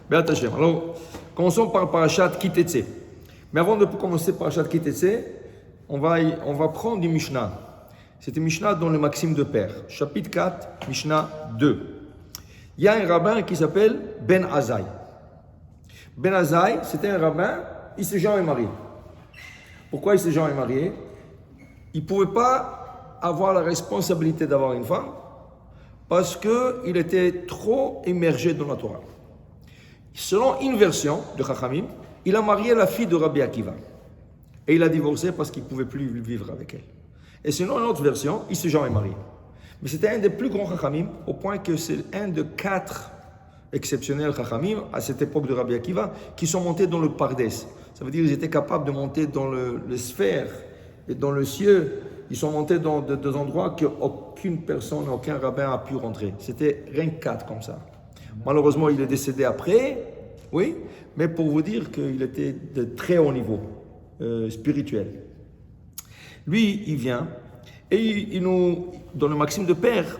Be'at Hashem. Alors, commençons par Parashat Kitetse. Mais avant de commencer Parashat Kitetse, on va prendre une Mishnah. C'est une Mishnah dans le Maxime de Père, chapitre 4, Mishnah 2. Il y a un rabbin qui s'appelle Ben Azai. Ben Azai, c'était un rabbin, il s'est jamais marié. Pourquoi il s'est jamais marié? Il ne pouvait pas avoir la responsabilité d'avoir une femme parce qu'il était trop immergé dans la Torah. Selon une version de Chachamim, il a marié la fille de Rabbi Akiva. Et il a divorcé parce qu'il ne pouvait plus vivre avec elle. Et selon une autre version, il ne s'est jamais marié. Mais c'était un des plus grands Chachamim, au point que c'est un de 4 exceptionnels Chachamim, à cette époque de Rabbi Akiva, qui sont montés dans le Pardes. Ça veut dire qu'ils étaient capables de monter dans le sphère et dans le ciel. Ils sont montés dans des endroits qu'aucune personne, aucun rabbin a pu rentrer. C'était rien que 4 comme ça. Malheureusement, il est décédé après, oui, mais pour vous dire qu'il était de très haut niveau spirituel. Lui, il vient et il nous, dans le Maxime de Père,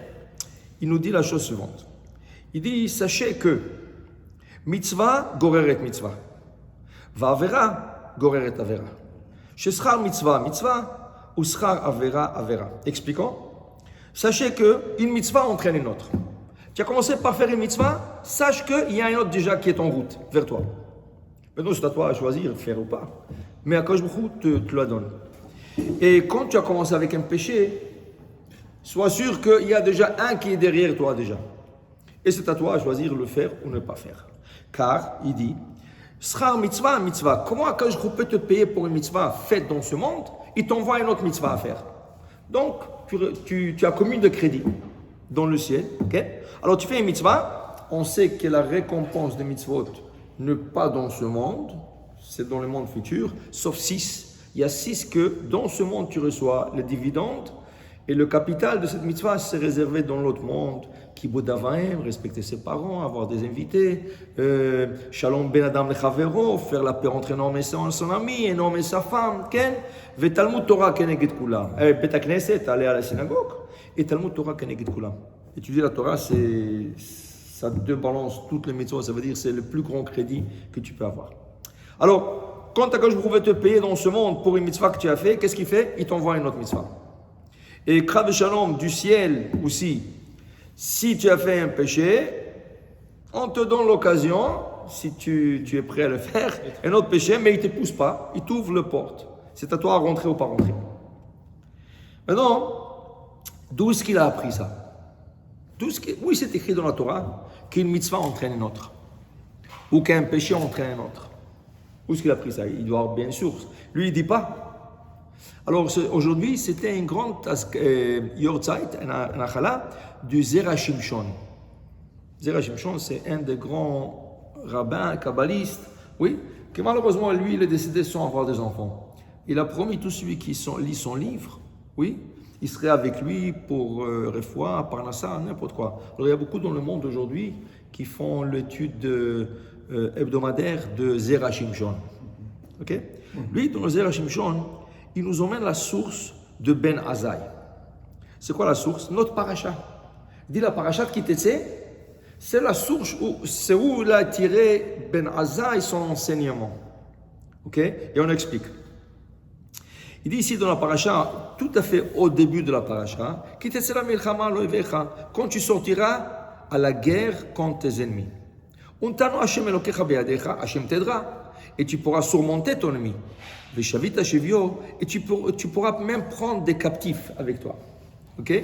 il nous dit la chose suivante. Il dit, sachez que mitzvah goreret mitzvah, va'avera goreret avera. Sheschar mitzvah mitzvah, ou schar avera avera. Expliquons. Sachez qu'une mitzvah entraîne une autre. Tu as commencé par faire une mitzvah, sache qu'il y a un autre déjà qui est en route vers toi. Maintenant, c'est à toi à choisir de faire ou pas. Mais Akadosh Baruch Hu te la donne. Et quand tu as commencé avec un péché, sois sûr qu'il y a déjà un qui est derrière toi déjà. Et c'est à toi à choisir le faire ou ne pas faire. Car, il dit, Schar mitzvah, mitzvah. Comment Akadosh Baruch Hu peut te payer pour une mitzvah faite dans ce monde? Il t'envoie une autre mitzvah à faire. Donc, tu as commis de crédit dans le ciel. Okay? Alors, tu fais une mitzvah. On sait que la récompense des mitzvot n'est pas dans ce monde. C'est dans le monde futur, sauf 6. Il y a 6 que dans ce monde tu reçois les dividendes et le capital de cette mitzvah c'est réservé dans l'autre monde. Kibud Avaim, respecter ses parents, avoir des invités, Shalom ben Adam lechavero, faire la paix entre un homme et son ami, un homme et sa femme, ken, ve Talmud Torah keneged kulam, Bet Knesset, aller à la synagogue, et Talmud Torah keneged kulam. Étudier la Torah, ça débalance toutes les mitzvahs, ça veut dire c'est le plus grand crédit que tu peux avoir. Alors, quand Akadosh Baruch Hu veut te payer dans ce monde pour une mitzvah que tu as fait, qu'est-ce qu'il fait? Il t'envoie une autre mitzvah. Et Krav Shalom du ciel aussi, si tu as fait un péché, on te donne l'occasion, si tu es prêt à le faire, un autre péché, mais il ne te pousse pas, il t'ouvre la porte. C'est à toi à rentrer ou pas rentrer. Maintenant, d'où est-ce qu'il a appris ça? Oui, c'est écrit dans la Torah qu'une mitzvah entraîne une autre, ou qu'un péché entraîne un autre. Où est-ce qu'il a pris ça? Il doit avoir bien une source. Lui, il ne dit pas. Alors, aujourd'hui, c'était une grande yortzeit, un achala, du Zera Shimshon. Zera Shimshon, c'est un des grands rabbins, kabbalistes, oui, que malheureusement, lui, il est décédé sans avoir des enfants. Il a promis tout celui qui lit son livre, oui, il serait avec lui pour Refoua, Parnassa, n'importe quoi. Alors, il y a beaucoup dans le monde aujourd'hui qui font l'étude hebdomadaire de Zera Shimshon. Ok? Lui, dans le Zera Shimshon, il nous emmène la source de Ben Azai. C'est quoi la source? Notre paracha. Il dit la paracha Kitetse, c'est la source, c'est où il a tiré Ben Azai son enseignement. Ok? Et on explique. Il dit ici dans la paracha, tout à fait au début de la paracha, Kitetse la milchama lo ivecha, quand tu sortiras à la guerre contre tes ennemis. Hashem t'aidera et tu pourras surmonter ton ennemi. Et tu pourras même prendre des captifs avec toi. Ok?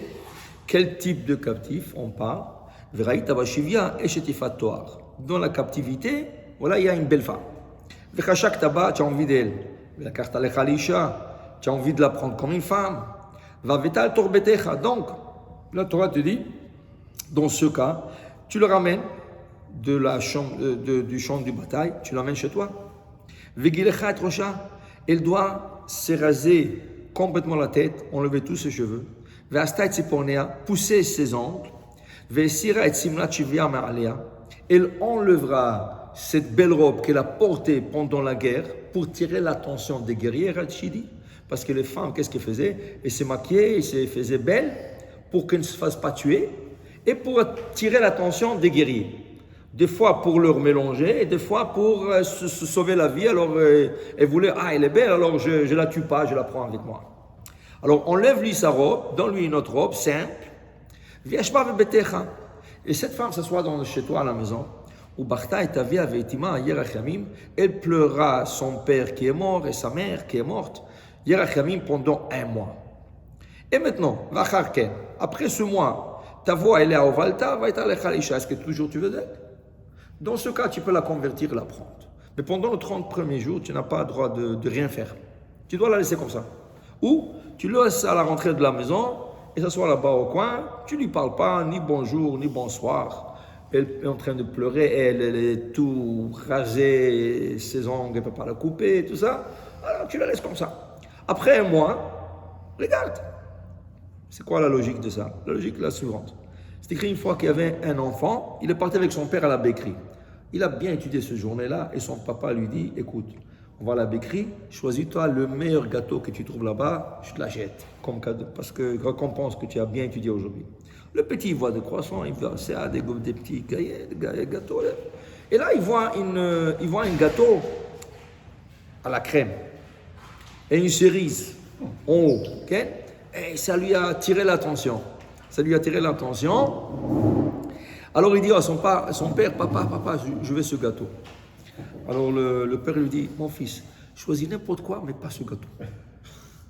Quel type de captif on parle? Dans la captivité, voilà, il y a une belle femme. Tu as envie d'elle. Tu as envie de la prendre comme une femme. Donc, la Torah te dit, dans ce cas, tu le ramènes de la chambre, du champ de bataille, tu l'emmènes chez toi. Elle doit s'éraser complètement la tête, enlever tous ses cheveux, pousser ses ongles, elle enlèvera cette belle robe qu'elle a portée pendant la guerre pour tirer l'attention des guerriers, parce que les femmes, qu'est-ce qu'elles faisaient? Elles se maquillaient, elles se faisaient belles pour qu'elles ne se fassent pas tuer et pour attirer l'attention des guerriers. Des fois pour leur mélanger, et des fois pour se sauver la vie. Alors, elle voulait, elle est belle, alors je ne la tue pas, je la prends avec moi. Alors, enlève-lui sa robe, donne-lui une autre robe, simple. Et cette femme s'assoit chez toi à la maison. Elle pleura son père qui est mort et sa mère qui est morte. Pendant 1 mois. Et maintenant, après ce mois, ta voix elle est à Ovalta, est-ce que toujours tu veux d'elle? Dans ce cas, tu peux la convertir et la prendre. Mais pendant les 30 premiers jours, tu n'as pas le droit de rien faire. Tu dois la laisser comme ça. Ou tu le laisses à la rentrée de la maison et s'assoit là-bas au coin, tu ne lui parles pas, ni bonjour, ni bonsoir. Elle est en train de pleurer, elle est tout rasée, ses ongles, elle ne peut pas la couper, tout ça. Alors tu la laisses comme ça. Après 1 mois, regarde. C'est quoi la logique de ça? La logique est la suivante. C'est écrit une fois qu'il y avait un enfant, il est parti avec son père à la béquerie. Il a bien étudié ce journée-là et son papa lui dit, écoute, on va à la béquerie, choisis-toi le meilleur gâteau que tu trouves là-bas, je te l'achète comme cadeau, parce que récompense que tu as bien étudié aujourd'hui. Le petit, il voit des croissants, il voit des petits gâteaux. Et là, il voit un gâteau à la crème et une cerise en haut. Okay? Et ça lui a attiré l'attention. Alors il dit à son père, papa, je veux ce gâteau. Alors le père lui dit, mon fils, choisis n'importe quoi, mais pas ce gâteau.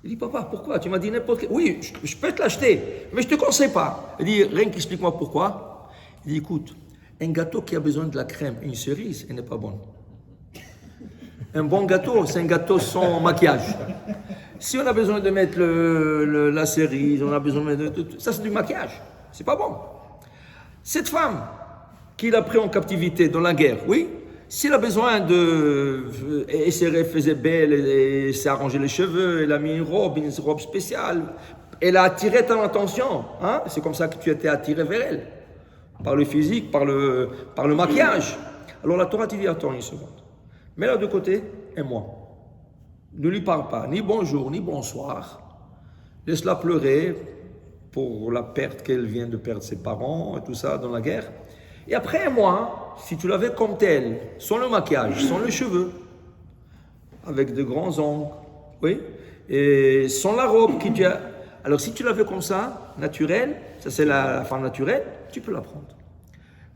Il dit, papa, pourquoi? Tu m'as dit n'importe quoi. Oui, je peux te l'acheter, mais je ne te conseille pas. Il dit, rien qu'explique-moi pourquoi. Il dit, écoute, un gâteau qui a besoin de la crème et une cerise, elle n'est pas bonne. Un bon gâteau, c'est un gâteau sans maquillage. Si on a besoin de mettre la cerise, on a besoin de ça, c'est du maquillage. C'est pas bon. Cette femme qu'il a pris en captivité dans la guerre, oui, s'il a besoin de... Elle faisait belle, elle s'est arrangé les cheveux, elle a mis une robe spéciale. Elle a attiré ton attention. Hein? C'est comme ça que tu étais attiré vers elle. Par le physique, par le maquillage. Alors la Torah te dit, attends une seconde. Mets-la de côté et moi. Ne lui parle pas, ni bonjour, ni bonsoir. Laisse-la pleurer pour la perte qu'elle vient de perdre ses parents et tout ça dans la guerre. Et après 1 mois, si tu l'avais comme telle, sans le maquillage, sans les cheveux, avec de grands ongles, oui, et sans la robe que tu as. Alors si tu l'avais comme ça, naturelle, ça c'est la femme naturelle, tu peux la prendre.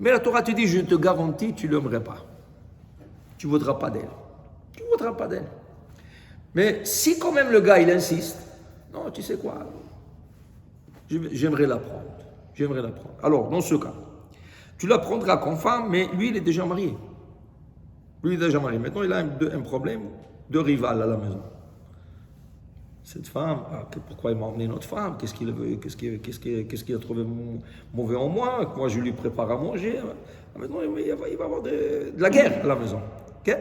Mais la Torah te dit, je te garantis, tu ne l'aimerais pas. Tu ne voudras pas d'elle. Tu ne voudras pas d'elle. Mais si quand même le gars, il insiste, non, tu sais quoi, j'aimerais la prendre. Alors, dans ce cas, tu la prendras comme femme, mais lui, il est déjà marié. Maintenant, il a un problème de rival à la maison. Cette femme, pourquoi il m'a emmené notre femme? Qu'est-ce qu'il veut? Qu'est-ce qu'il a trouvé mauvais en moi? Moi, je lui prépare à manger. Maintenant, il va y avoir de la guerre à la maison. Okay?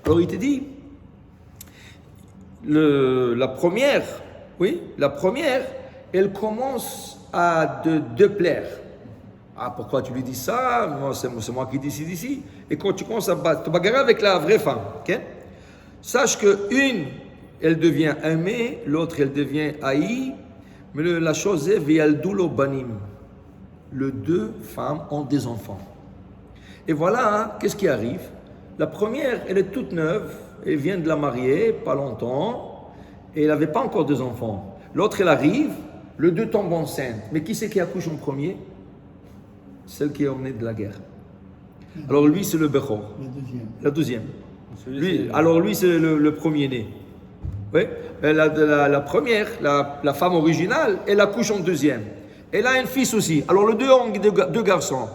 Alors, il te dit, la première, elle commence à te plaire. Pourquoi tu lui dis ça? Moi, c'est moi qui décide ici. Et quand tu commences à te bagarrer avec la vraie femme, okay? Sache qu'une, elle devient aimée, l'autre, elle devient haïe. Mais la chose est, Vialdulo Banim. Les 2 femmes ont des enfants. Et voilà, qu'est-ce qui arrive? La première, elle est toute neuve, elle vient de la marier, pas longtemps, et elle n'avait pas encore 2 enfants. L'autre, elle arrive, les 2 tombent enceintes. Mais qui c'est qui accouche en premier? Celle qui est emmenée de la guerre. Alors lui, c'est le Bechor. La deuxième. Lui, c'est le premier-né. Oui. La première, la femme originale, elle accouche en deuxième. Elle a un fils aussi. Alors les 2 ont 2 garçons.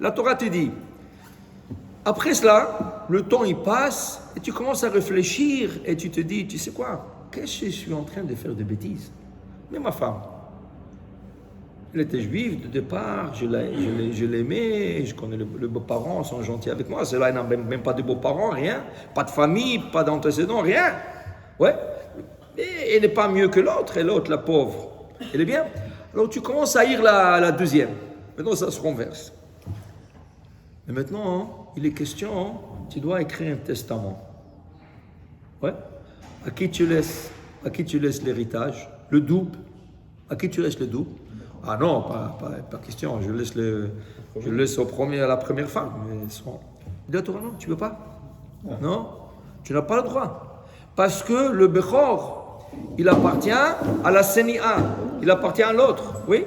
La Torah te dit, après cela, le temps il passe et tu commences à réfléchir et tu te dis, tu sais quoi, qu'est-ce que je suis en train de faire de bêtises? Mais ma femme, elle était juive de départ, je l'aimais, je connais les beaux-parents, sont gentils avec moi. Celle-là, elle n'a même pas de beaux-parents, rien, pas de famille, pas d'antécédents, rien. Ouais, et elle n'est pas mieux que l'autre, et l'autre, la pauvre, elle est bien. Alors tu commences à haïr la deuxième. Maintenant, ça se renverse. Mais maintenant, il est question, tu dois écrire un testament. Ouais. À qui tu laisses l'héritage, le double. À qui tu laisses le double? Ah non, pas question. Je laisse à la première femme. Mais dit la Torah, non, tu ne peux pas. Non, tu n'as pas le droit. Parce que le Bechor, il appartient à la Sénia. Il appartient à l'autre. Oui.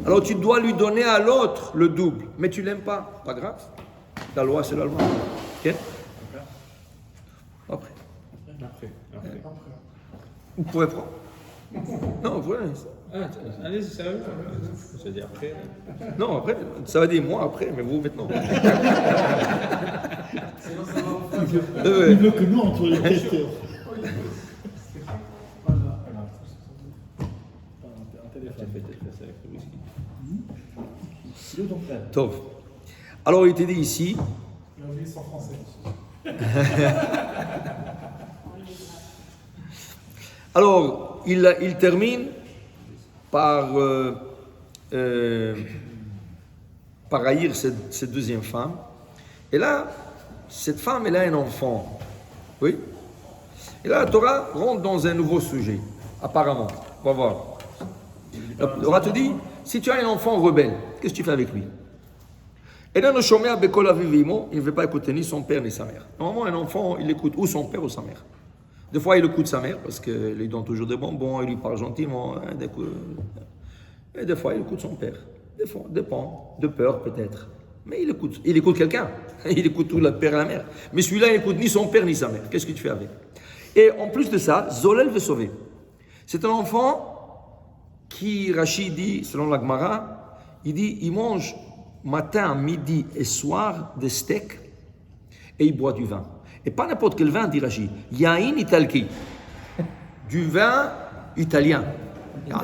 Alors tu dois lui donner à l'autre le double. Mais tu ne l'aimes pas. Pas grave. La loi, c'est la loi. Ok. Après. Vous pouvez prendre. Non, vous pouvez. Allez, c'est sérieux. Ça veut dire après. Non, après, ça va dire moi après, mais vous maintenant. Il veut que nous, entre les testeurs. Top. Alors, il était dit ici. En français. Alors, il termine par haïr cette deuxième femme. Et là, cette femme, elle a un enfant. Oui. Et là, la Torah rentre dans un nouveau sujet, apparemment. On va voir. La Torah te dit, si tu as un enfant rebelle, qu'est-ce que tu fais avec lui? Et là, il ne veut pas écouter ni son père ni sa mère. Normalement, un enfant, il écoute ou son père ou sa mère. Des fois, il écoute sa mère parce qu'il lui donne toujours des bonbons, il lui parle gentiment. Et des fois, il écoute son père. Des fois, dépend, de peur peut-être. Mais il écoute quelqu'un. Il écoute tout le père et la mère. Mais celui-là, il n'écoute ni son père ni sa mère. Qu'est-ce que tu fais avec? Et en plus de ça, Zolel veut sauver. C'est un enfant qui, Rachid dit, selon la Gemara, il mange matin, midi et soir des steaks et il boit du vin. Et pas n'importe quel vin, dit Rachid. Yain italki. Du vin italien.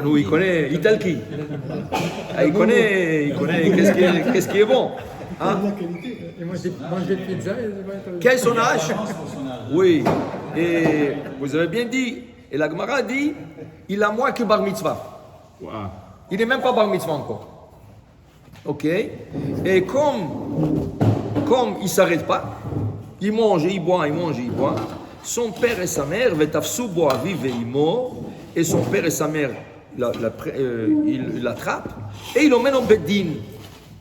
Nous, il connaît italki. Il connaît qu'est-ce qui est bon. Hein? Et moi, j'ai mangé pizza. Quel est son âge? Oui. Et vous avez bien dit. Et la Gemara dit, il a moins que bar mitzvah. Wow. Il n'est même pas bar mitzvah encore. Ok. Et comme il ne s'arrête pas, il mange et il boit, il mange et il boit. Son père et sa mère, et son père et sa mère il l'attrapent et il l'emmène au Beddin,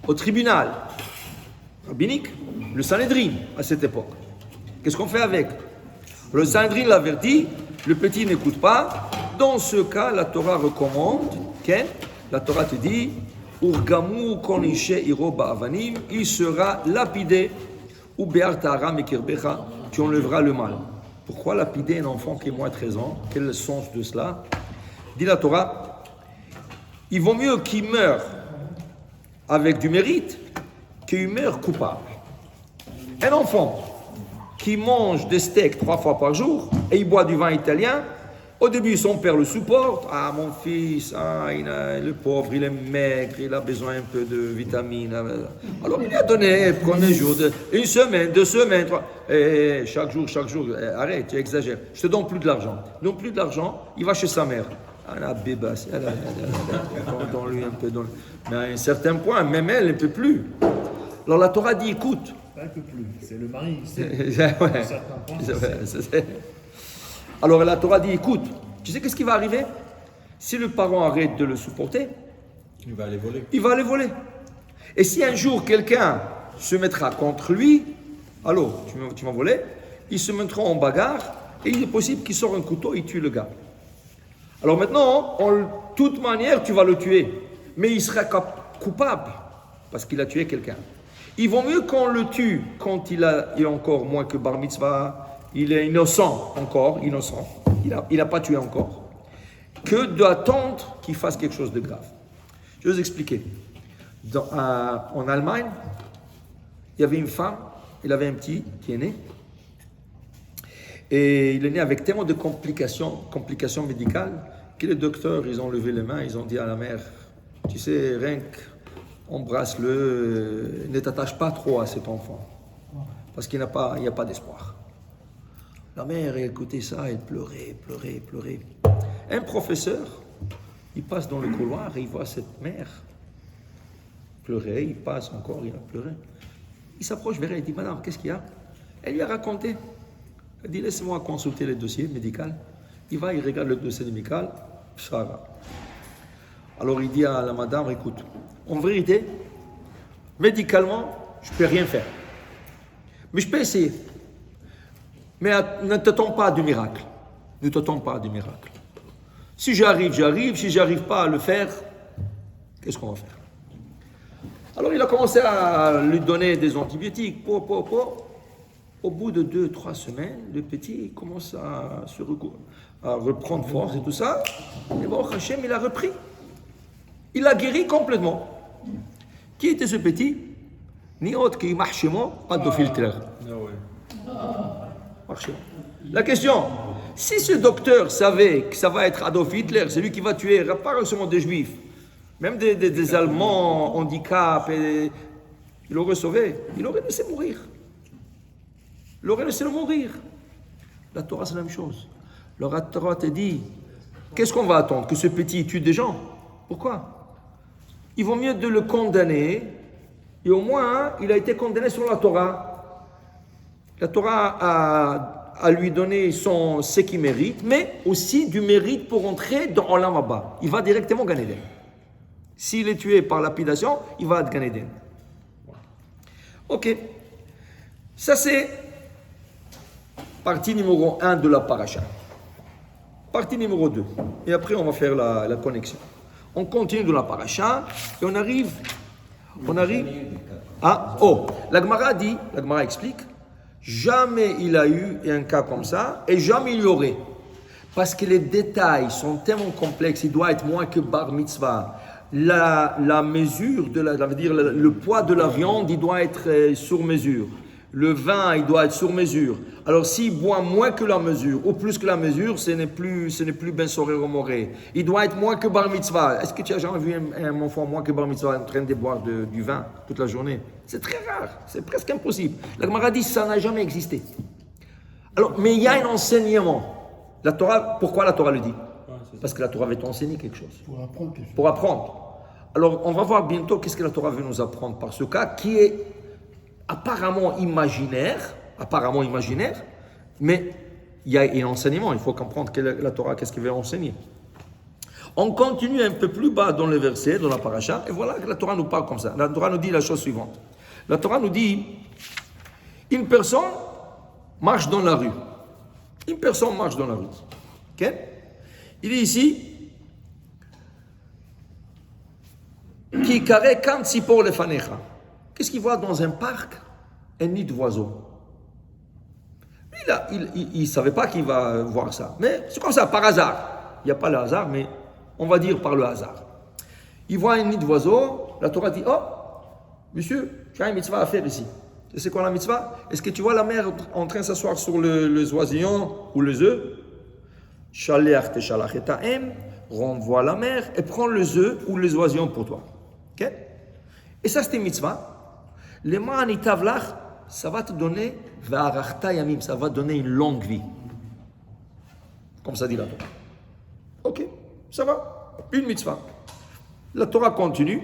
au tribunal rabbinique, le Sanhedrin à cette époque. Qu'est-ce qu'on fait avec? Le Sanhedrin l'avertit, le petit n'écoute pas. Dans ce cas, la Torah recommande, la Torah te dit, Urgamu konishe iro ba'avanim, il sera lapidé, ou be'artara mekirbecha, tu enlèveras le mal. Pourquoi lapider un enfant qui est moins de 13 ans? Quel est le sens de cela? Dit la Torah, il vaut mieux qu'il meure avec du mérite qu'il meure coupable. Un enfant qui mange des steaks 3 fois par jour et il boit du vin italien, au début son père le supporte. Ah mon fils, le pauvre, il est maigre, il a besoin un peu de vitamines. Alors il lui a donné, premier jour, une semaine, 2 semaines, 3. Et chaque jour, arrête, tu exagères. Je te donne plus de l'argent. Donc plus de l'argent, il va chez sa mère. La bébasse, donne-lui un peu. Mais à un certain point, même elle ne peut plus. Alors la Torah dit, écoute. Elle ne peut plus, c'est le mari. Alors la Torah dit, écoute, tu sais qu'est-ce qui va arriver? Si le parent arrête de le supporter, il va aller voler. Il va aller voler. Et si un jour quelqu'un se mettra contre lui, allô, tu m'as volé, ils se mettront en bagarre et il est possible qu'il sorte un couteau et il tue le gars. Alors maintenant, de toute manière, tu vas le tuer. Mais il sera coupable parce qu'il a tué quelqu'un. Il vaut mieux qu'on le tue quand il est encore moins que bar mitzvah, il est innocent encore, innocent, il n'a pas tué encore, que d'attendre qu'il fasse quelque chose de grave. Je vais vous expliquer. En Allemagne, il y avait une femme, elle avait un petit qui est né, et il est né avec tellement de complications médicales, que les docteurs, ils ont levé les mains, ils ont dit à la mère, tu sais, rien qu'embrasse-le, ne t'attache pas trop à cet enfant, parce qu'il n'y a pas d'espoir. La mère, elle écoutait ça, elle pleurait. Un professeur, il passe dans le couloir et il voit cette mère pleurer, il passe encore, il a pleuré. Il s'approche vers elle et dit, madame, qu'est-ce qu'il y a? Elle lui a raconté. Elle dit, laissez-moi consulter le dossier médical. Il va, il regarde le dossier médical, ça va. Alors il dit à la madame, écoute, en vérité, médicalement, je ne peux rien faire. Mais je peux essayer. Mais ne t'attends pas du miracle. Ne t'attends pas du miracle. Si j'arrive, j'arrive. Si j'arrive pas à le faire, qu'est-ce qu'on va faire? Alors il a commencé à lui donner des antibiotiques. Au bout de 2-3 semaines, le petit commence à reprendre force et tout ça. Et bon, Hachem, il a repris. Il a guéri complètement. Qui était ce petit? Ni autre que Mahshimo, pas de filtre. La question, si ce docteur savait que ça va être Adolf Hitler, c'est lui qui va tuer, pas seulement des juifs, même des Allemands, handicap, il aurait sauvé, il aurait laissé mourir. Il aurait laissé le mourir. La Torah, c'est la même chose. La Torah te dit, qu'est-ce qu'on va attendre? Que ce petit tue des gens? Pourquoi? Il vaut mieux de le condamner, et au moins, il a été condamné sur la Torah. La Torah a lui donné ce qu'il mérite, mais aussi du mérite pour entrer dans Olam Haba. Il va directement Gan Eden. S'il est tué par lapidation, il va à Gan Eden. Ok. Ça, c'est partie numéro 1 de la paracha. Partie numéro 2. Et après, on va faire la connexion. On continue de la paracha et on arrive. La Gemara explique, jamais il a eu un cas comme ça et jamais il y aurait. Parce que les détails sont tellement complexes, il doit être moins que bar mitzvah. La mesure, le poids de la viande, il doit être sur mesure. Le vin, il doit être sur mesure. Alors, s'il boit moins que la mesure, ou plus que la mesure, ce n'est plus Ben Soré Romoré. Il doit être moins que Bar Mitzvah. Est-ce que tu as jamais vu un enfant moins que Bar Mitzvah en train de boire du vin toute la journée? C'est très rare, c'est presque impossible. La Gemara dit ça n'a jamais existé. Alors, mais il y a un enseignement. La Torah, pourquoi la Torah le dit? Parce que la Torah veut t'enseigner quelque chose. Pour apprendre quelque chose. Pour apprendre. Alors, on va voir bientôt qu'est-ce que la Torah veut nous apprendre par ce cas qui est apparemment imaginaire, mais il y a un enseignement, il faut comprendre que la Torah, qu'est-ce qu'elle veut enseigner. On continue un peu plus bas dans le verset, dans la paracha, et voilà que la Torah nous parle comme ça. La Torah nous dit la chose suivante. La Torah nous dit, une personne marche dans la rue. Une personne marche dans la rue. Ok? Il est ici, qui carré quand si pour les fanecha. Qu'est-ce qu'il voit dans un parc? Un nid d'oiseaux. Il ne savait pas qu'il va voir ça. Mais c'est comme ça, par hasard. Il n'y a pas le hasard, mais on va dire par le hasard. Il voit un nid d'oiseaux. La Torah dit, oh, monsieur, tu as une mitzvah à faire ici. Et c'est quoi la mitzvah? Est-ce que tu vois la mère en train de s'asseoir sur les oisillons ou les œufs? Shaliach teshalach et ta'em, renvoie la mère et prends les œufs ou les oisillons pour toi. Ok? Et ça, c'était mitzvah. Les ma'anitavlach, ça va te donner, ça va donner une longue vie. Comme ça dit la Torah. Ok, ça va. Une mitzvah. La Torah continue.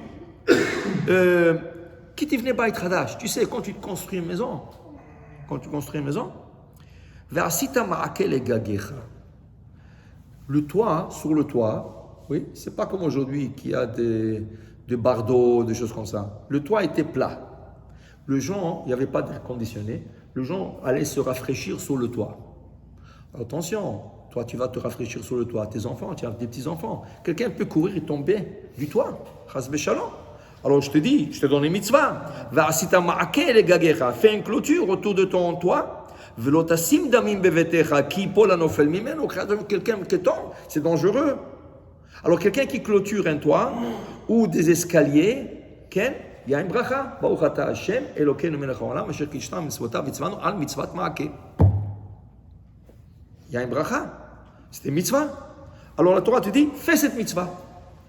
Qui t'y venait bait hadash? Tu sais, quand tu construis une maison, le toit, sur le toit, oui, c'est pas comme aujourd'hui qu'il y a des bardeaux, des choses comme ça. Le toit était plat. Les gens, il n'y avait pas d'air conditionné, les gens allaient se rafraîchir sur le toit. Attention, toi tu vas te rafraîchir sur le toit, tes enfants, tu as des petits-enfants. Quelqu'un peut courir et tomber du toit. Chas shalom. Alors je te dis, je te donne une mitzvah. Fais une clôture autour de ton toit. Quelqu'un qui tombe, c'est dangereux. Alors quelqu'un qui clôture un toit ou des escaliers, il y a une bracha. Baruch ata Hashem, Elokeinu melech haolam, asher kishtam mitzvotav vitzvanu al mitzvat ma'akeh. Il y a une bracha. C'est une mitzvah. Alors la Torah te dit, fais cette mitzvah.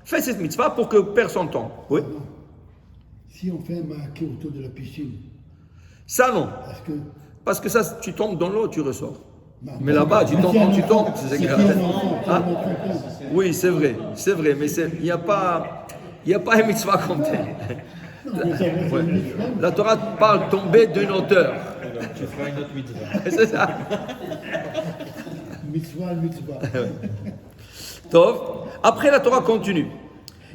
Fais cette mitzvah pour que personne tombe. Oui. Si on fait un ma'akeh autour de la piscine. Ça non. Parce que ça, tu tombes dans l'eau, tu ressors. Mais là-bas, tu tombes, c'est grave. Ah. Oui, c'est vrai, mais il n'y a pas un mitzvah comme tel. Ouais. La Torah parle tomber d'une hauteur. Tu feras une autre mitzvah. C'est ça. Mitzvah. Tov. Après, la Torah continue.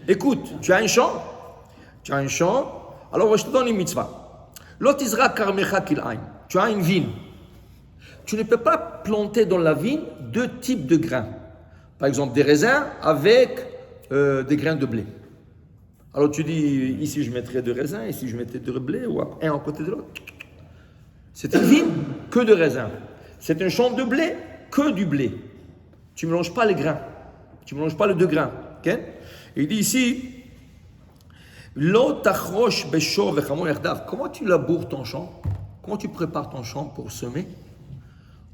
Écoute, tu as un champ, alors je te donne une mitzvah. L'otizra karmecha kil'ain. Tu as une vigne. Tu ne peux pas planter dans la vigne deux types de grains. Par exemple, des raisins avec des grains de blé. Alors tu dis, ici je mettrai de raisins, ici je mettrai de blé, ou un à côté de l'autre. C'est une vigne que de raisins. C'est un champ de blé que du blé. Tu ne mélanges pas les grains. Tu ne mélanges pas les deux grains. Okay? Il dit ici, comment tu laboures ton champ? Comment tu prépares ton champ pour semer?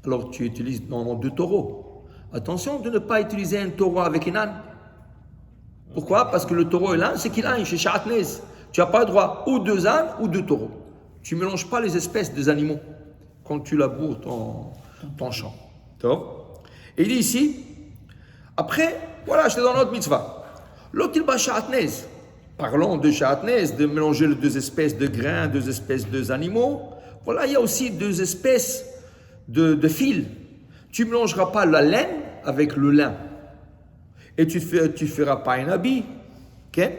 Alors tu utilises normalement deux taureaux. Attention de ne pas utiliser un taureau avec un âne. Pourquoi? Parce que le taureau et l'âne, c'est qu'il a chez Sha'atnez. Tu n'as pas le droit ou deux ânes ou deux taureaux. Tu ne mélanges pas les espèces des animaux quand tu laboures ton champ. Et il dit ici, après, voilà, je te donne notre mitzvah. L'autre, Sha'atnez. Parlons de Sha'atnez, de mélanger les deux espèces de grains, deux espèces d'animaux. Voilà, il y a aussi deux espèces de fils. Tu ne mélangeras pas la laine avec le lin. Et tu ne feras pas un habit. Okay?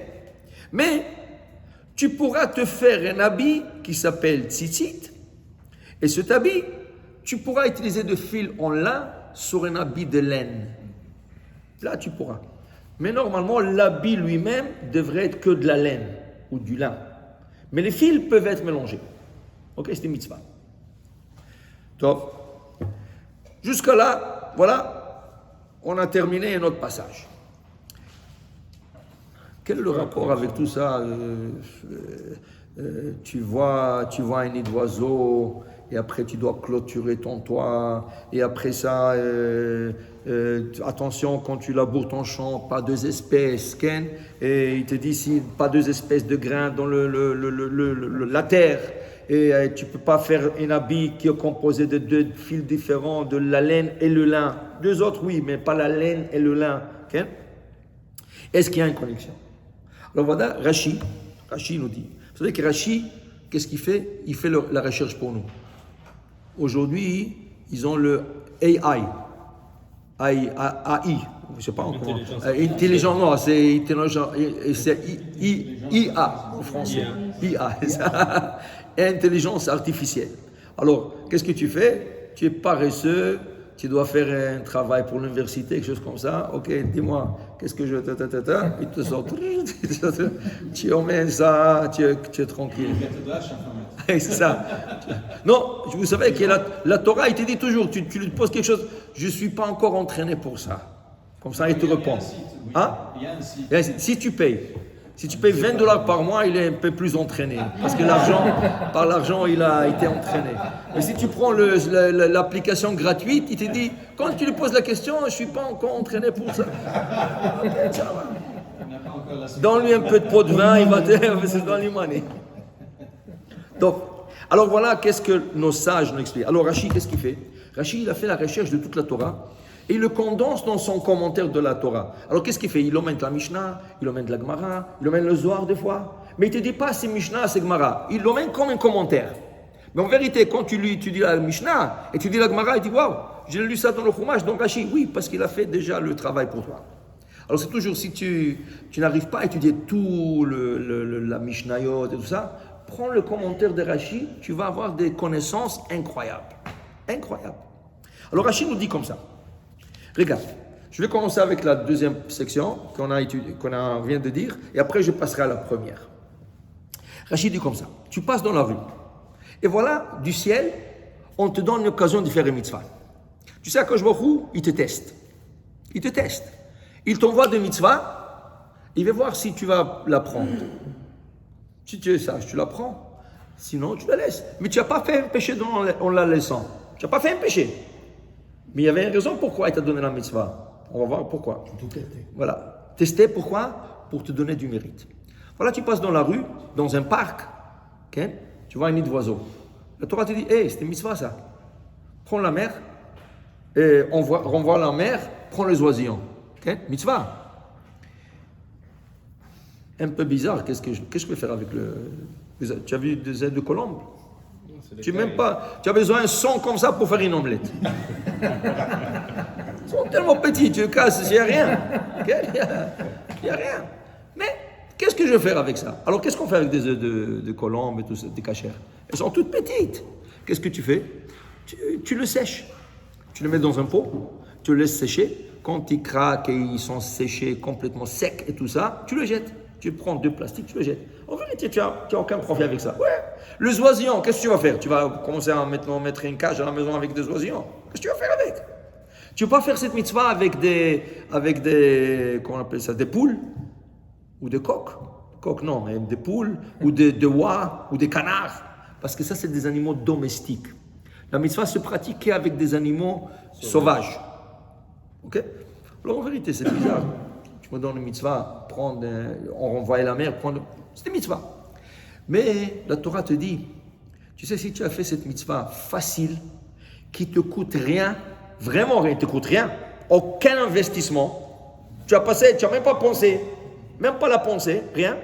Mais tu pourras te faire un habit qui s'appelle tzitzit. Et cet habit, tu pourras utiliser de fil en lin sur un habit de laine. Là, tu pourras. Mais normalement, l'habit lui-même devrait être que de la laine ou du lin. Mais les fils peuvent être mélangés. Ok, c'est une mitzvah. Top. Jusqu'à là, voilà, on a terminé un autre passage. Quel est le rapport avec tout ça? Tu vois un nid d'oiseau, et après tu dois clôturer ton toit, et après ça, attention quand tu laboures ton champ, pas deux espèces, Ken, et il te dit si pas deux espèces de grains dans la terre, et tu ne peux pas faire un habit qui est composé de deux fils différents, de la laine et le lin. Deux autres, oui, mais pas la laine et le lin. Ken. Est-ce qu'il y a une connexion? Alors voilà, Rashi nous dit. Vous savez que Rashi, qu'est-ce qu'il fait? Il fait la recherche pour nous. Aujourd'hui, ils ont le AI. AI, je ne sais pas encore. Intelligent, non, c'est intelligent, c'est IA en français. IA, intelligence artificielle. Alors, qu'est-ce que tu fais? Tu es paresseux, tu dois faire un travail pour l'université, quelque chose comme ça. Ok, dis-moi, qu'est-ce que je... Il te sort... tu emmènes ça, tu es tranquille. C'est ça. Non, vous savez que la Torah, il te dit toujours, tu lui poses quelque chose, je ne suis pas encore entraîné pour ça. Comme ça, il te répond. Hein? Si tu payes 20$ par mois, il est un peu plus entraîné. Parce que par l'argent, il a été entraîné. Mais si tu prends l'application gratuite, il te dit, quand tu lui poses la question, je ne suis pas encore entraîné pour ça. Donne-lui un peu de pot de vin, il va te donner l'humanité. Donc, alors voilà, qu'est-ce que nos sages nous expliquent. Alors Rashi, qu'est-ce qu'il fait? Rashi, il a fait la recherche de toute la Torah et il le condense dans son commentaire de la Torah. Alors qu'est-ce qu'il fait? Il emmène la Mishnah, il emmène la Gemara, il emmène le Zohar des fois. Mais il ne te dit pas c'est Mishnah, c'est Gemara. Il l'emmène comme un commentaire. Mais en vérité, quand tu dis la Mishnah et tu dis la Gemara, il dit waouh, j'ai lu ça dans le Chumash, donc Rashi, oui, parce qu'il a fait déjà le travail pour toi. Alors c'est toujours si tu n'arrives pas à étudier tout la Mishnayot et tout ça, prends le commentaire de Rashi, tu vas avoir des connaissances incroyables. Incroyables. Alors Rashi nous dit comme ça. Regarde, je vais commencer avec la deuxième section qu'on vient de dire, et après je passerai à la première. Rashi dit comme ça. Tu passes dans la rue, et voilà, du ciel, on te donne l'occasion de faire une mitzvah. Tu sais à Akadosh Baruch Hu, il te teste. Il te teste. Il t'envoie des mitzvahs, il va voir si tu vas la prendre. Si tu es sage, tu la prends. Sinon, tu la laisses. Mais tu n'as pas fait un péché en la laissant. Tu n'as pas fait un péché. Mais il y avait une raison pourquoi il t'a donné la mitzvah. On va voir pourquoi. Tout testé. Voilà. Tester pourquoi? Pour te donner du mérite. Voilà, tu passes dans la rue, dans un parc. Okay? Tu vois un nid d'oiseau. La Torah te dit, hey, c'est une mitzvah ça. Prends la mer, et renvoie la mer, prends les oisillons. Okay? Mitzvah. Un peu bizarre, qu'est-ce que je peux faire avec tu as vu des ailes de colombe? Tu même pas. Tu as besoin d'un son comme ça pour faire une omelette. Ils sont tellement petits, tu le casses, il n'y a rien. Il n'y a rien. Mais que je vais faire avec ça? Alors, qu'est-ce qu'on fait avec des œufs de colombe et tout ça, des cachères? Elles sont toutes petites. Qu'est-ce que tu fais? Tu le sèches. Tu le mets dans un pot, tu le laisses sécher. Quand ils craquent et ils sont séchés complètement secs et tout ça, tu le jettes. Tu prends 2 plastiques, tu le jettes. En vérité, tu n'as aucun profit avec ça. Ouais. Le oisillon, qu'est-ce que tu vas faire? Tu vas commencer à mettre une cage à la maison avec des oisillons. Qu'est-ce que tu vas faire avec? Tu ne peux pas faire cette mitzvah avec des comment on appelle ça, des poules ou des coqs. Coqs, non, mais des poules ou des oies ou des canards. Parce que ça, c'est des animaux domestiques. La mitzvah se pratique qu'avec des animaux sauvages. Ok? Alors en vérité, c'est bizarre. Tu me donnes une mitzvah, on renvoie la mer, c'est une mitzvah. Mais la Torah te dit, tu sais, si tu as fait cette mitzvah facile, qui te coûte rien, vraiment rien, ne te coûte rien, aucun investissement, tu n'as même pas pensé, même pas la pensée, rien.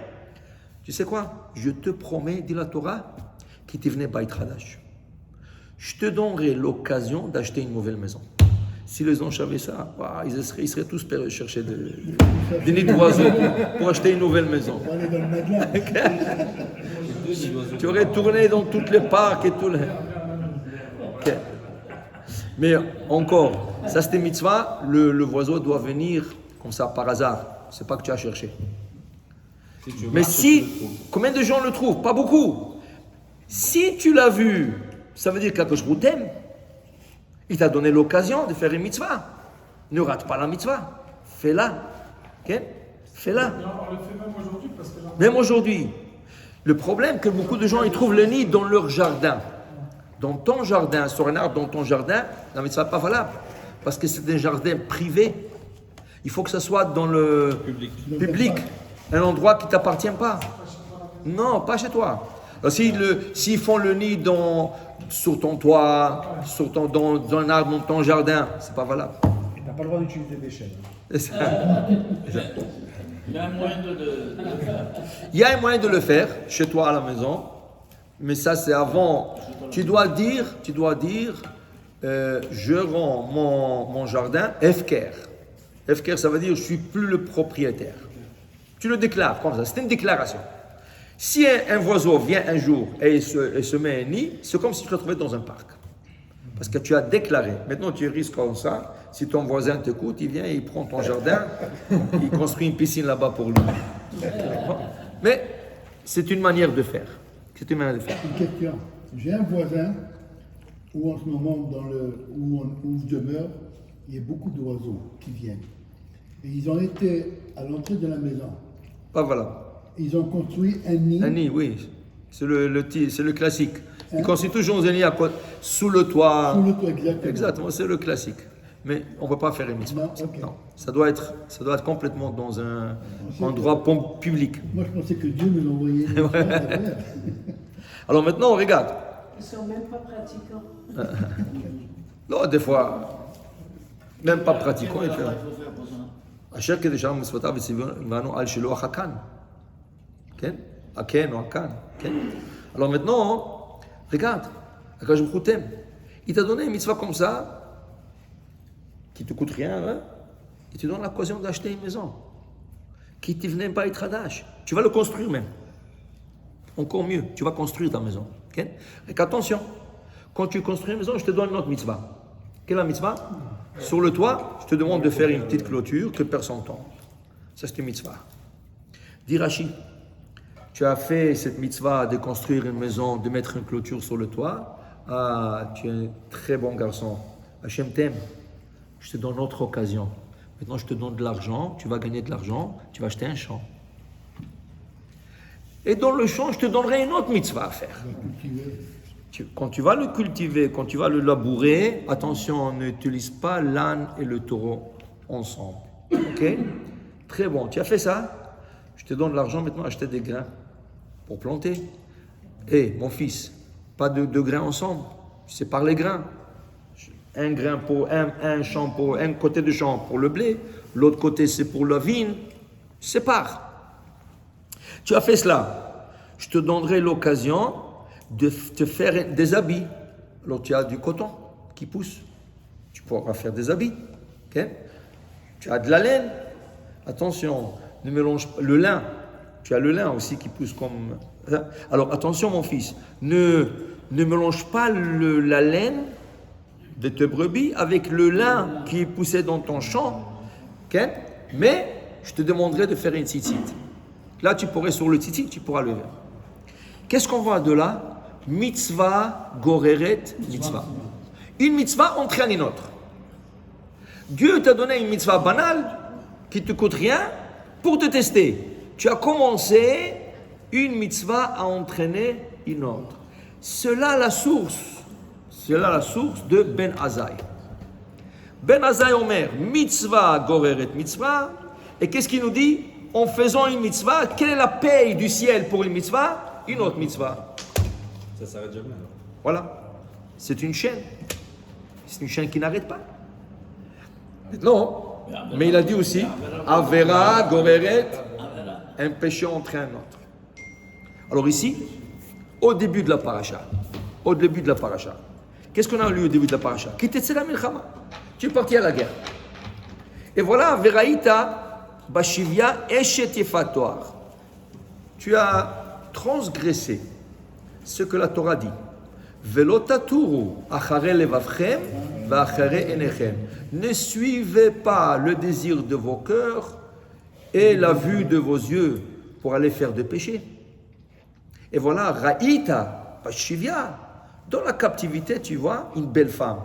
Tu sais quoi? Je te promets, dit la Torah, qui t'y venait Beit Hadash. Je te donnerai l'occasion d'acheter une nouvelle maison. Si les gens savaient ça, ils seraient tous chercher des nids d'oiseaux pour acheter une nouvelle maison. On va aller dans le Madeleine. Tu aurais tourné dans tous les parcs et tout. Okay. Mais encore, ça c'était mitzvah, le oiseau doit venir comme ça par hasard. C'est pas que tu as cherché. Mais combien de gens le trouvent? Pas beaucoup. Si tu l'as vu, ça veut dire qu'Akadosh Baruch Hu t'aime. Il t'a donné l'occasion de faire une mitzvah. Ne rate pas la mitzvah. Fais-la. Okay? Fais-la. On le fait même aujourd'hui parce que Même aujourd'hui. Le problème, que beaucoup de gens ils trouvent le nid dans leur jardin. Dans ton jardin, sur un arbre dans ton jardin, la mitzvah n'est pas valable. Parce que c'est un jardin privé. Il faut que ça soit dans le public. Un endroit qui ne t'appartient pas. Non, pas chez toi. Alors, s'ils font le nid sur ton toit, dans un arbre dans ton jardin, c'est pas valable. Tu n'as pas le droit d'utiliser des chaînes. C'est ça. Il y a un moyen de le faire. Il y a un moyen de le faire chez toi à la maison, mais ça c'est avant. Tu dois dire, je rends mon jardin Hefker. Hefker, ça veut dire je suis plus le propriétaire. Tu le déclares comme ça, c'est une déclaration. Si un oiseau vient un jour et se met un nid, c'est comme si tu te trouvais dans un parc. Parce que tu as déclaré. Maintenant, tu risques comme ça. Si ton voisin t'écoute, il vient, il prend ton jardin, il construit une piscine là-bas pour lui. Mais c'est une manière de faire. C'est une manière de faire. Une question. J'ai un voisin où en ce moment, où je demeure, il y a beaucoup d'oiseaux qui viennent. Et ils ont été à l'entrée de la maison. Pas voilà. Ils ont construit un nid. Un nid, oui. C'est le classique. Ils construisent toujours un nid sous le toit. Sous le toit, exactement. Exactement, c'est le classique. Mais on ne peut pas faire une mitzvah. Non, ok. Non, ça doit être complètement dans un endroit public. Moi, je pensais que Dieu nous envoyait. Alors maintenant, on regarde. Ils ne sont même pas pratiquants. Non, des fois, même pas pratiquant. Asher kedesham mitzvotav v'tzivanu al shelo achakan. Aken ou akan. Alors maintenant, regarde. Akadosh Baruch Hu t'aime. Il t'a donné une mitzvah comme ça, qui ne te coûte rien, hein? Il te donne l'occasion d'acheter une maison, qui ne te venait pas être Hadash. Tu vas le construire même. Encore mieux, tu vas construire ta maison. Okay? Et attention, quand tu construis une maison, je te donne une autre mitzvah. Quelle est la mitzvah? Sur le toit, je te demande de faire une petite clôture que personne n'entende. Ça, c'est une mitzvah. Dis Rashi, tu as fait cette mitzvah de construire une maison, de mettre une clôture sur le toit. Ah, tu es un très bon garçon. Hachem t'aime. Je te donne autre occasion. Maintenant, je te donne de l'argent, tu vas gagner de l'argent, tu vas acheter un champ. Et dans le champ, je te donnerai une autre mitzvah à faire. Quand tu vas le cultiver, quand tu vas le labourer, attention, n'utilise pas l'âne et le taureau ensemble. Ok? Très bon. Tu as fait ça? Je te donne de l'argent maintenant à acheter des grains pour planter. Mon fils, pas de grains ensemble. C'est par les grains. Un grain pour un champ pour un côté du champ pour le blé, l'autre côté c'est pour la vigne. Sépare. Tu as fait cela. Je te donnerai l'occasion de te faire des habits. Alors tu as du coton qui pousse. Tu pourras faire des habits. Okay? Tu as de la laine. Attention, ne mélange pas le lin. Tu as le lin aussi qui pousse comme ça. Alors attention mon fils, ne mélange pas la laine de tes brebis avec le lin qui poussait dans ton champ. Okay? Mais je te demanderai de faire une tzitzit. Là tu pourrais sur le tzitzit, tu pourras le faire. Qu'est-ce qu'on voit de là? Mitzvah goreret mitzvah. Une mitzvah entraîne une autre. Dieu t'a donné une mitzvah banale qui ne te coûte rien pour te tester. Tu as commencé une mitzvah à entraîner une autre. C'est là la source de Ben Azaï. Ben Azaï Omer, mitzvah goreret mitzvah. Et qu'est-ce qu'il nous dit? En faisant une mitzvah, quelle est la paye du ciel pour une mitzvah? Une autre mitzvah. Ça s'arrête jamais alors. Voilà. C'est une chaîne. C'est une chaîne qui n'arrête pas. Non. Mais il a dit aussi, Avera goreret, un péché entraîne un autre. Alors ici, au début de la paracha, qu'est-ce qu'on a lu au début de la paracha? Kitetse la milchama. Tu es parti à la guerre. Et voilà, Veraïta, Bashivia, Eshet Yefatoar. Tu as transgressé ce que la Torah dit. Velotaturu, achare levavchem, va'achare enechem. Ne suivez pas le désir de vos cœurs et la vue de vos yeux pour aller faire de péché. Et voilà, Raïta, Bashivia. Dans la captivité, tu vois une belle femme.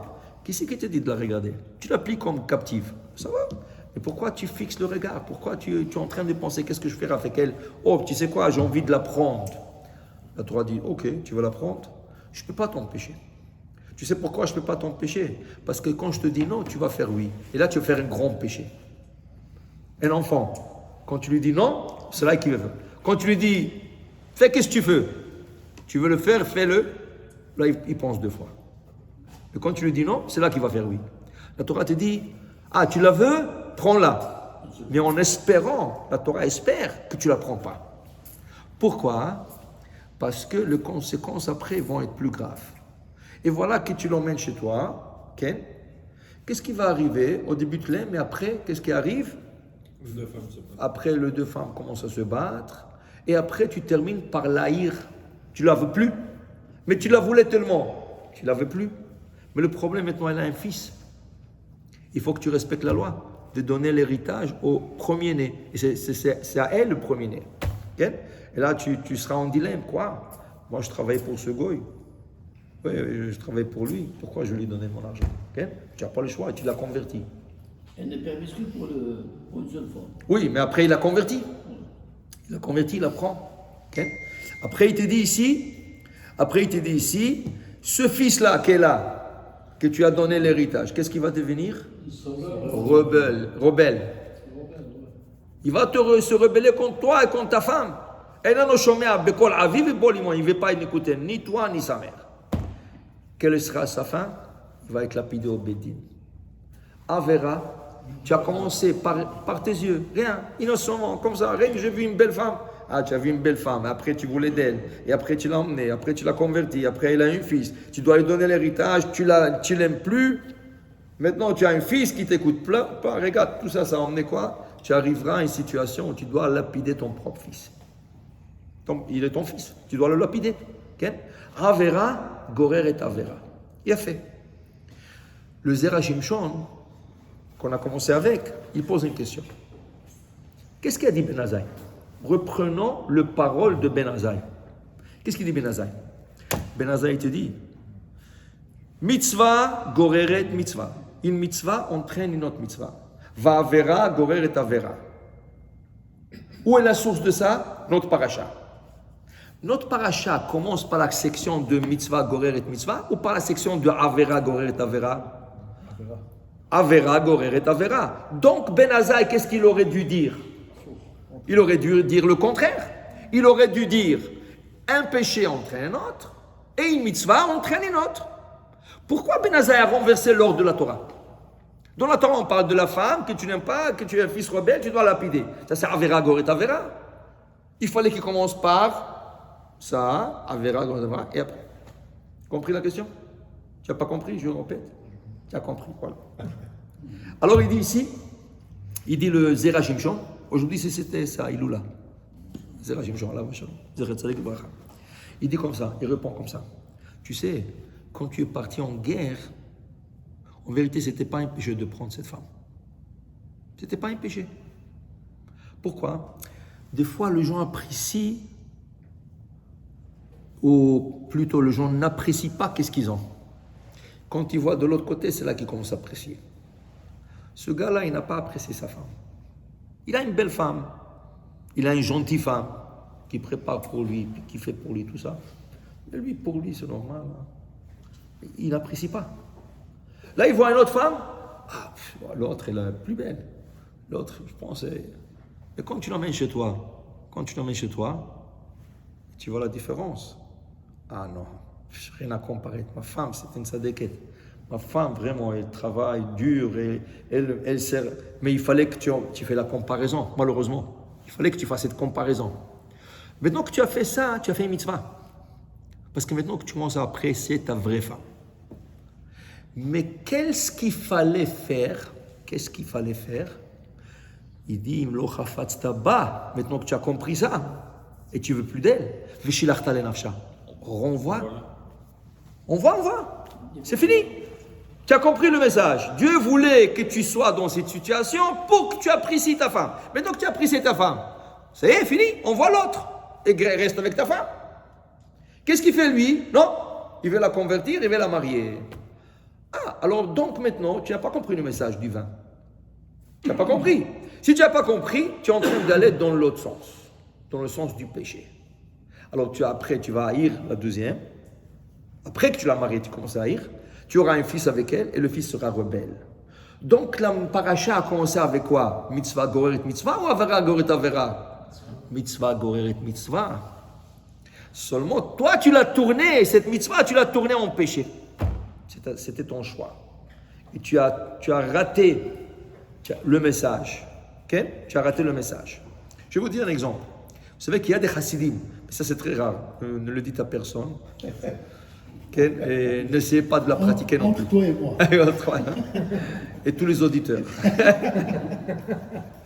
Qui c'est qui te dit de la regarder? Tu la plies comme captive. Ça va? Mais pourquoi tu fixes le regard? Pourquoi tu es en train de penser qu'est-ce que je ferai avec elle? Oh, tu sais quoi? J'ai envie de la prendre. La Torah dit, ok, tu veux la prendre? Je ne peux pas t'empêcher. Tu sais pourquoi je ne peux pas t'empêcher? Parce que quand je te dis non, tu vas faire oui. Et là, tu vas faire un grand péché. Un enfant, quand tu lui dis non, c'est là qu'il veut. Quand tu lui dis, fais qu'est-ce que tu veux? Tu veux le faire, fais-le. Là, il pense deux fois. Et quand tu lui dis non, c'est là qu'il va faire oui. La Torah te dit, ah, tu la veux? Prends-la. Mais en espérant, la Torah espère que tu ne la prends pas. Pourquoi? Parce que les conséquences après vont être plus graves. Et voilà que tu l'emmènes chez toi. Okay? Qu'est-ce qui va arriver? Au début tu l'aimes, mais après, qu'est-ce qui arrive? Les deux femmes se battent. Après, les deux femmes commencent à se battre. Et après, tu termines par l'haïr. Tu ne la veux plus. Mais tu la voulais tellement. Tu ne la veux plus. Mais le problème maintenant, elle a un fils. Il faut que tu respectes la loi de donner l'héritage au premier-né. Et c'est à elle le premier-né. Okay? Et là, tu seras en dilemme. Quoi? Moi, je travaille pour ce goy. Oui, je travaille pour lui. Pourquoi je lui donner mon argent? Okay? Tu n'as pas le choix, tu l'as converti. Elle n'est permise que pour une seule fois. Oui, mais après, il l'a converti. Il l'a converti, il apprend. Okay? Après, il te dit ici, ce fils-là qui est là, que tu as donné l'héritage, qu'est-ce qu'il va devenir? Rebelle. Il va se rebeller contre toi et contre ta femme. Il ne veut pas écouter ni toi ni sa mère. Quelle sera sa fin? Il va être lapidé au Bédine. Avera, tu as commencé par tes yeux, rien, innocemment, comme ça, rien que j'ai vu une belle femme. Ah, tu as vu une belle femme, après tu voulais d'elle, et après tu l'as emmenée, après tu l'as convertie, après elle a un fils, tu dois lui donner l'héritage, tu l'aimes plus, maintenant tu as un fils qui t'écoute pas, regarde, tout ça, ça a emmené quoi? Tu arriveras à une situation où tu dois lapider ton propre fils. Il est ton fils, tu dois le lapider. Okay? Avera, gorer et avera. Il a fait. Le Zera Shimshon, qu'on a commencé avec, il pose une question. Qu'est-ce qu'a dit Ben Azaï? Reprenons le parole de Ben Azaï. Qu'est-ce qu'il dit Ben Azaï? Ben Azaï te dit, mitzvah goreret mitzvah. Une mitzvah entraîne une autre mitzvah. Va avera, gorer et avera. Où est la source de ça? Notre paracha. Notre paracha commence par la section de mitzvah, gorer et mitzvah ou par la section de avera, gorer et avera? Avera, gorer et avera. Donc Ben Azaï, qu'est-ce qu'il aurait dû dire? Il aurait dû dire le contraire. Il aurait dû dire un péché entraîne un autre et une mitzvah entraîne une autre. Pourquoi Ben Azaï a renversé l'ordre de la Torah? Dans la Torah, on parle de la femme que tu n'aimes pas, que tu es un fils rebelle, tu dois lapider. Ça c'est avera, gorer et avera. Il fallait qu'il commence par ça, avera, gorer et avera, et après. Compris la question? Tu n'as pas compris? Je répète. Tu as compris, voilà. Alors il dit ici, il dit le Zera Shimshon. Aujourd'hui, c'était ça, Iloula. Il dit comme ça, il répond comme ça. Tu sais, quand tu es parti en guerre, en vérité, ce n'était pas un péché de prendre cette femme. Ce n'était pas un péché. Pourquoi? Des fois, les gens apprécient, ou plutôt, les gens n'apprécient pas qu'est-ce qu'ils ont. Quand ils voient de l'autre côté, c'est là qu'ils commencent à apprécier. Ce gars-là, il n'a pas apprécié sa femme. Il a une belle femme, il a une gentille femme qui prépare pour lui, qui fait pour lui tout ça. Mais lui, pour lui, c'est normal. Il n'apprécie pas. Là, il voit une autre femme. Ah, l'autre est la plus belle. L'autre, je pense, est... Et quand tu l'emmènes chez toi, tu vois la différence. Ah non, rien à comparer. Ma femme, c'est une sadéquette. Ma femme, vraiment, elle travaille dur, et elle sert. Mais il fallait que tu fais la comparaison, malheureusement. Il fallait que tu fasses cette comparaison. Maintenant que tu as fait ça, tu as fait une mitzvah. Parce que maintenant que tu commences à apprécier ta vraie femme. Mais qu'est-ce qu'il fallait faire? Il dit, maintenant que tu as compris ça, et tu veux plus d'elle, renvoie. On va. C'est fini. Tu as compris le message. Dieu voulait que tu sois dans cette situation pour que tu apprécies ta femme. Maintenant que tu apprécies ta femme, c'est fini, on voit l'autre. Et reste avec ta femme. Qu'est-ce qu'il fait lui? Non, il veut la convertir, il veut la marier. Ah, alors donc maintenant, tu n'as pas compris le message du vin. Tu n'as pas compris. Si tu n'as pas compris, tu es en train d'aller dans l'autre sens, dans le sens du péché. Alors après, tu vas haïr la deuxième. Après que tu l'as mariée, tu commences à haïr. Tu auras un fils avec elle et le fils sera rebelle. Donc la paracha a commencé avec quoi? Mitzvah goreret mitzvah ou avera goreret avera? Mitzvah goreret mitzvah. Seulement, toi tu l'as tourné, cette mitzvah, tu l'as tourné en péché. C'était ton choix. Et tu as raté le message. Okay? Tu as raté le message. Je vais vous dire un exemple. Vous savez qu'il y a des chassidim, mais ça c'est très rare. Ne le dites à personne. Okay? Et n'essayez pas de la pratiquer non plus. Entre toi et moi. Et tous les auditeurs.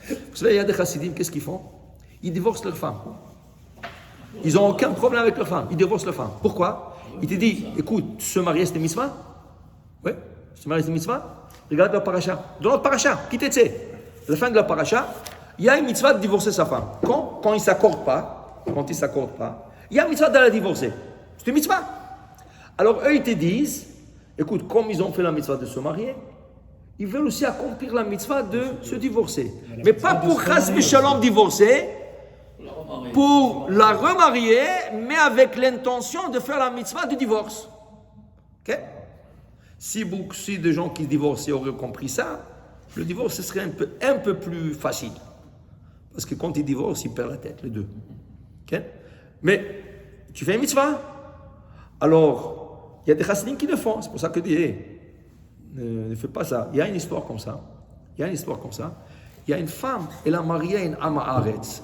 Vous savez, il y a des chassidim, qu'est-ce qu'ils font? Ils divorcent leur femme. Ils n'ont aucun problème avec leur femme. Ils divorcent leur femme. Pourquoi? Il te dit, écoute, se marier c'était mitzvah? Oui, se marier c'était mitzvah? Regarde la paracha. Dans notre paracha, Kitetse, à la fin de la paracha, il y a une mitzvah de divorcer sa femme. Quand il ne s'accorde pas, il y a une mitzvah de la divorcer. C'est une mitzvah. Alors eux, ils te disent, écoute, comme ils ont fait la mitzvah de se marier, ils veulent aussi accomplir la mitzvah de se divorcer. Mais pas pour chas v'shalom divorcer, pour la remarier, mais avec l'intention de faire la mitzvah du divorce. Ok? Si des gens qui divorcent auraient compris ça, le divorce serait un peu plus facile. Parce que quand ils divorcent, ils perdent la tête, les deux. Okay? Mais tu fais une mitzvah. Alors, il y a des chassidim qui le font. C'est pour ça que je dis, ne fais pas ça. Il y a une histoire comme ça. Il y a une femme, elle a marié une Am Haaretz.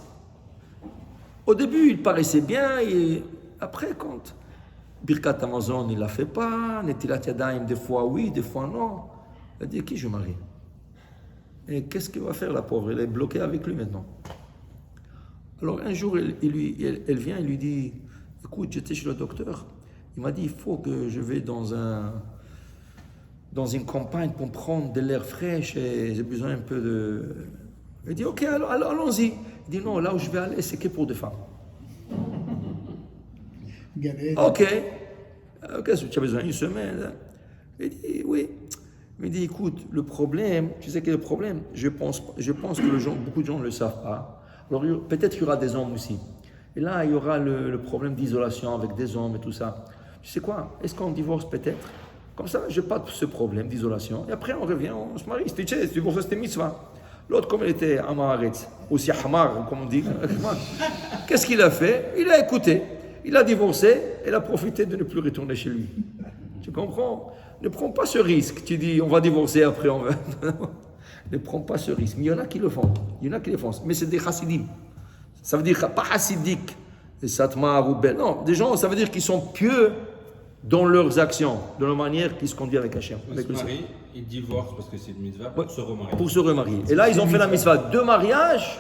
Au début, il paraissait bien, et après, quand Birkat Amazon, il ne la fait pas, Netilat Yadayim, des fois oui, des fois non. Elle dit, qui je marie? Et qu'est-ce qu'il va faire, la pauvre? Elle est bloquée avec lui maintenant. Alors un jour, elle vient et lui dit, écoute, j'étais chez le docteur, il m'a dit, il faut que je vais dans une campagne pour prendre de l'air fraîche et j'ai besoin un peu de... Il dit, ok, allons-y. Il dit, non, là où je vais aller, c'est que pour des femmes. Galette. Ok, tu as besoin d'une semaine. Il dit, oui. Il me dit, écoute, le problème, tu sais quel est le problème? Je pense que beaucoup de gens ne le savent pas. Alors peut-être qu'il y aura des hommes aussi. Et là, il y aura le problème d'isolation avec des hommes et tout ça. Tu sais quoi? Est-ce qu'on divorce peut-être? Comme ça, je n'ai pas ce problème d'isolation. Et après, on revient, on se marie. C'était divorce, c'était mitzvah. L'autre, comme il était Amaharetz, aussi Hamar, comme on dit, qu'est-ce qu'il a fait? Il a écouté. Il a divorcé, il a profité de ne plus retourner chez lui. Tu comprends? Ne prends pas ce risque. Tu dis, on va divorcer après, on va... Ne prends pas ce risque. Mais il y en a qui le font. Mais c'est des chassidim. Ça veut dire pas chassidiques, des satmar ou bel. Non, des gens, ça veut dire qu'ils sont pieux dans leurs actions, dans la manière qu'ils se conduisent avec Hachem. Ils se marient, ils divorcent parce que c'est une mitzvah pour se remarier. Pour se remarier. Et là, ils ont fait la mitzvah de mariage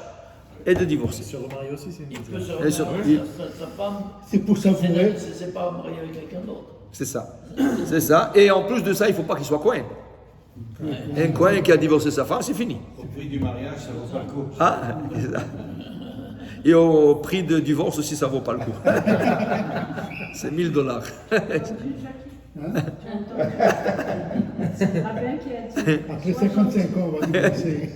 et de divorcer. Se remarier aussi, c'est une Il mitzvah. peut se Et sur- remarier, sa femme, C'est pour savourer. c'est pas marié avec quelqu'un d'autre. C'est ça. C'est ça. Et en plus de ça, il ne faut pas qu'il soit Cohen. Un Cohen qui a divorcé sa femme, c'est fini. Au prix du mariage, ça vaut pas le coup. Ah, c'est ça. Et au prix de divorce aussi, ça ne vaut pas le coup. C'est $1000. C'est le rabbin qui a dit. Après 55 ans, on va divorcer.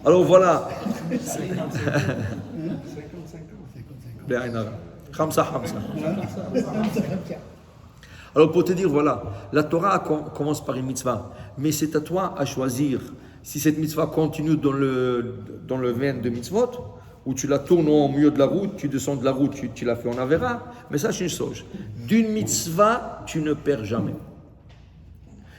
Alors voilà. 55 ans. Khamsa. Alors pour te dire, voilà, la Torah commence par une mitzvah, mais c'est à toi à choisir si cette mitzvah continue dans le veine de mitzvot, ou tu la tournes au milieu de la route, tu descends de la route, tu la fais en Avera, mais ça c'est une chose. D'une mitzvah, tu ne perds jamais.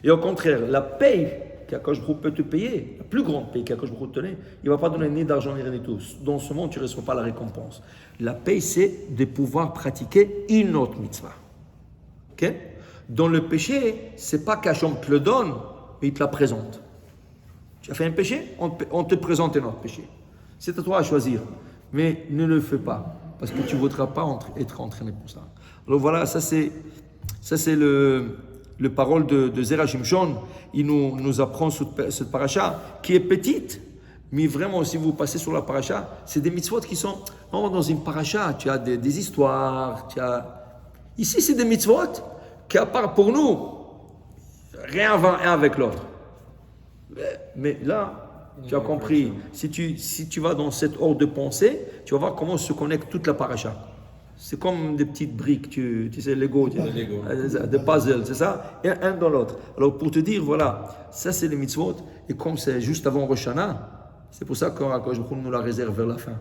Et au contraire, la paye qu'Akadosh Baruch Hu peut te payer, la plus grande paye qu'Akadosh Baruch Hu te donne, il ne va pas donner ni d'argent ni rien du tout. Dans ce monde, tu ne reçois pas la récompense. La paye, c'est de pouvoir pratiquer une autre mitzvah. Okay? Dans le péché, ce n'est pas qu'Hachem te le donne, mais il te la présente. Tu as fait un péché, on te présente un autre péché. C'est à toi à choisir, mais ne le fais pas, parce que tu ne voudras pas être entraîné pour ça. Alors voilà, ça c'est le parole de Zera Shimshon. Il nous apprend cette paracha qui est petite, mais vraiment, si vous passez sur la paracha, c'est des mitzvot qui sont dans une paracha. Tu as des histoires, ici c'est des mitzvot qui, à part pour nous, rien va un avec l'autre. Mais là, tu as compris, si tu vas dans cet ordre de pensée, tu vas voir comment se connecte toute la paracha. C'est comme des petites briques, tu sais, Lego, des puzzles, c'est ça, et un dans l'autre. Alors pour te dire, voilà, ça c'est les mitzvot, et comme c'est juste avant Rosh Hashanah, c'est pour ça qu'Akadosh Baruch Hu nous la réserve vers la fin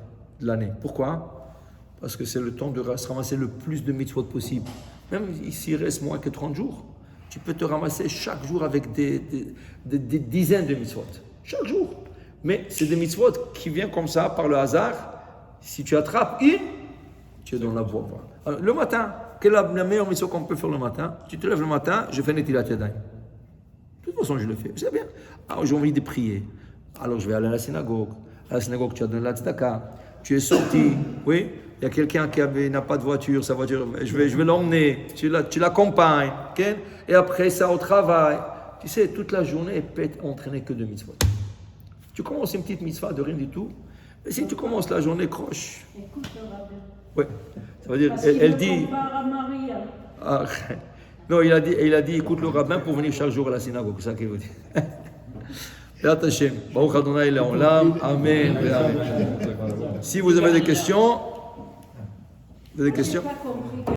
de l'année. Pourquoi? Parce que c'est le temps de se ramasser le plus de mitzvot possible. Même s'il reste moins que 30 jours, tu peux te ramasser chaque jour avec des dizaines de mitzvot. Chaque jour. Mais c'est des mitzvot qui viennent comme ça, par le hasard. Si tu attrapes une, tu es dans la voie. Alors, le matin, quelle est la meilleure mitzvah qu'on peut faire le matin? Tu te lèves le matin, je fais Netilat Yadayim. De toute façon, je le fais. C'est bien. Alors, j'ai envie de prier. Alors, je vais aller à la synagogue. À la synagogue, tu as donné la tzedaka. Tu es sorti. Oui. Il y a quelqu'un qui n'a pas de voiture, sa voiture, je vais l'emmener. Tu l'accompagnes. Okay? Et après ça, au travail. Tu sais, toute la journée, elle peut être entraînée que de mitzvot. Tu commences une petite mitzvah de rien du tout. Mais si tu commences la journée croche. Écoute le rabbin. Oui. Ça veut dire, Parce elle qu'il dit. le compare à Marie. hein. Ah, non, il a dit, écoute le rabbin pour venir chaque jour à la synagogue. C'est ça qu'il veut dire. Be'at Hashem. Baruch Adonai Le'olam. Amen. Si vous avez des questions. J'ai pas compris.